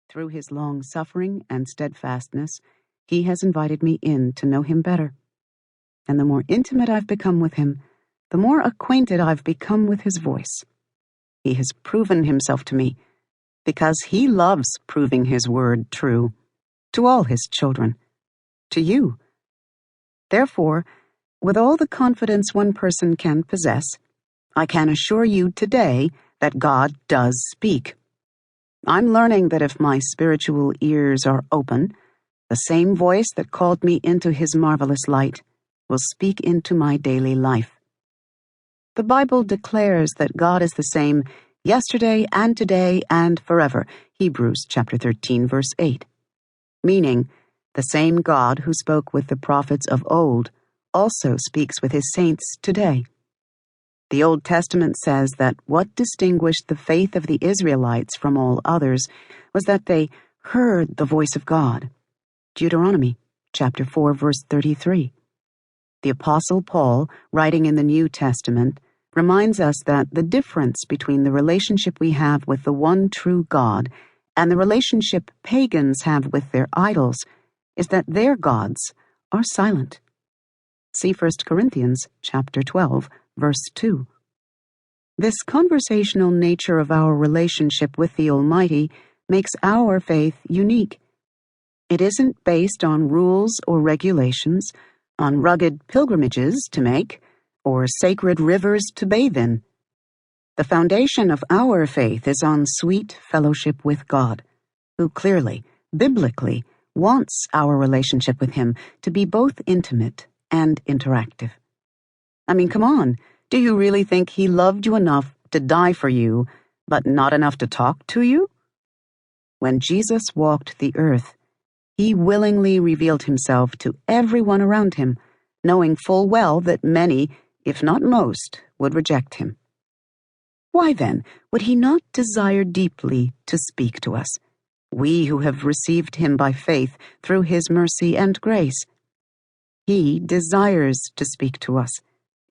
Through his long suffering and steadfastness, he has invited me in to know him better. And the more intimate I've become with him, the more acquainted I've become with his voice. He has proven himself to me, because he loves proving his word true to all his children, to you. Therefore, with all the confidence one person can possess, I can assure you today that God does speak. I'm learning that if my spiritual ears are open, the same voice that called me into his marvelous light will speak into my daily life. The Bible declares that God is the same yesterday and today and forever, Hebrews chapter 13, verse 8. Meaning, the same God who spoke with the prophets of old also speaks with his saints today. The Old Testament says that what distinguished the faith of the Israelites from all others was that they heard the voice of God. Deuteronomy chapter 4, verse 33. The Apostle Paul, writing in the New Testament, reminds us that the difference between the relationship we have with the one true God and the relationship pagans have with their idols is that their gods are silent. See 1 Corinthians chapter 12, verse 2. This conversational nature of our relationship with the Almighty makes our faith unique. It isn't based on rules or regulations, on rugged pilgrimages to make, or sacred rivers to bathe in. The foundation of our faith is on sweet fellowship with God, who clearly, biblically, wants our relationship with him to be both intimate and interactive. I mean, come on, do you really think he loved you enough to die for you, but not enough to talk to you? When Jesus walked the earth, he willingly revealed himself to everyone around him, knowing full well that many, if not most, would reject him. Why then would he not desire deeply to speak to us, we who have received him by faith through his mercy and grace? He desires to speak to us.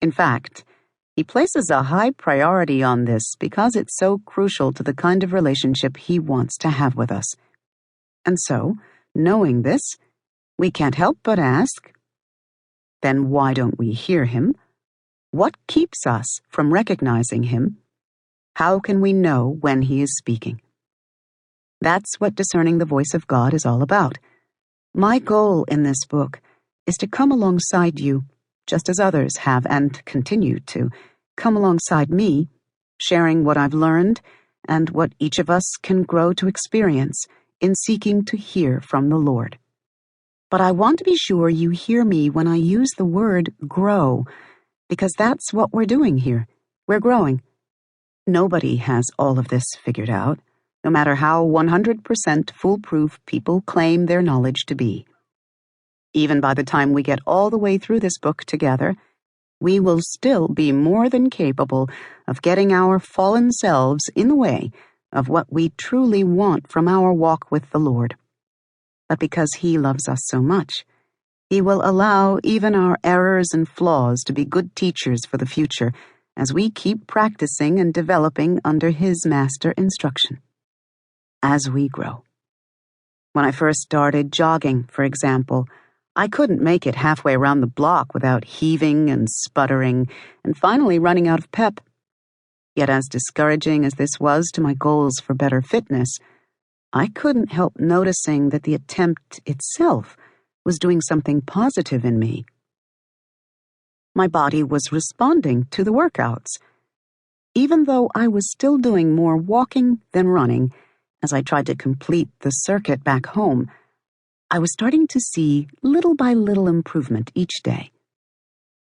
In fact, he places a high priority on this because it's so crucial to the kind of relationship he wants to have with us. And so, knowing this, we can't help but ask, then why don't we hear him? What keeps us from recognizing him? How can we know when he is speaking? That's what discerning the voice of God is all about. My goal in this book is to come alongside you, just as others have and continue to come alongside me, sharing what I've learned and what each of us can grow to experience in seeking to hear from the Lord. But I want to be sure you hear me when I use the word grow, because that's what we're doing here. We're growing. Nobody has all of this figured out, no matter how 100% foolproof people claim their knowledge to be. Even by the time we get all the way through this book together, we will still be more than capable of getting our fallen selves in the way of what we truly want from our walk with the Lord. But because he loves us so much, he will allow even our errors and flaws to be good teachers for the future as we keep practicing and developing under his master instruction. As we grow. When I first started jogging, for example, I couldn't make it halfway around the block without heaving and sputtering and finally running out of pep. Yet as discouraging as this was to my goals for better fitness, I couldn't help noticing that the attempt itself was doing something positive in me. My body was responding to the workouts. Even though I was still doing more walking than running, as I tried to complete the circuit back home, I was starting to see little by little improvement each day.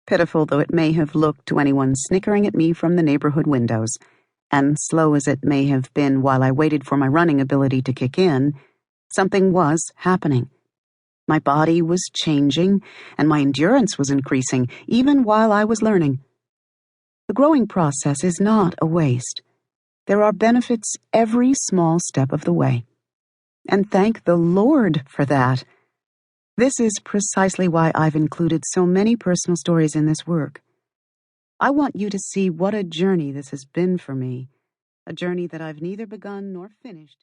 Pitiful though it may have looked to anyone snickering at me from the neighborhood windows, and slow as it may have been while I waited for my running ability to kick in, something was happening. My body was changing, and my endurance was increasing, even while I was learning. The growing process is not a waste. There are benefits every small step of the way. And thank the Lord for that. This is precisely why I've included so many personal stories in this work. I want you to see what a journey this has been for me, a journey that I've neither begun nor finished.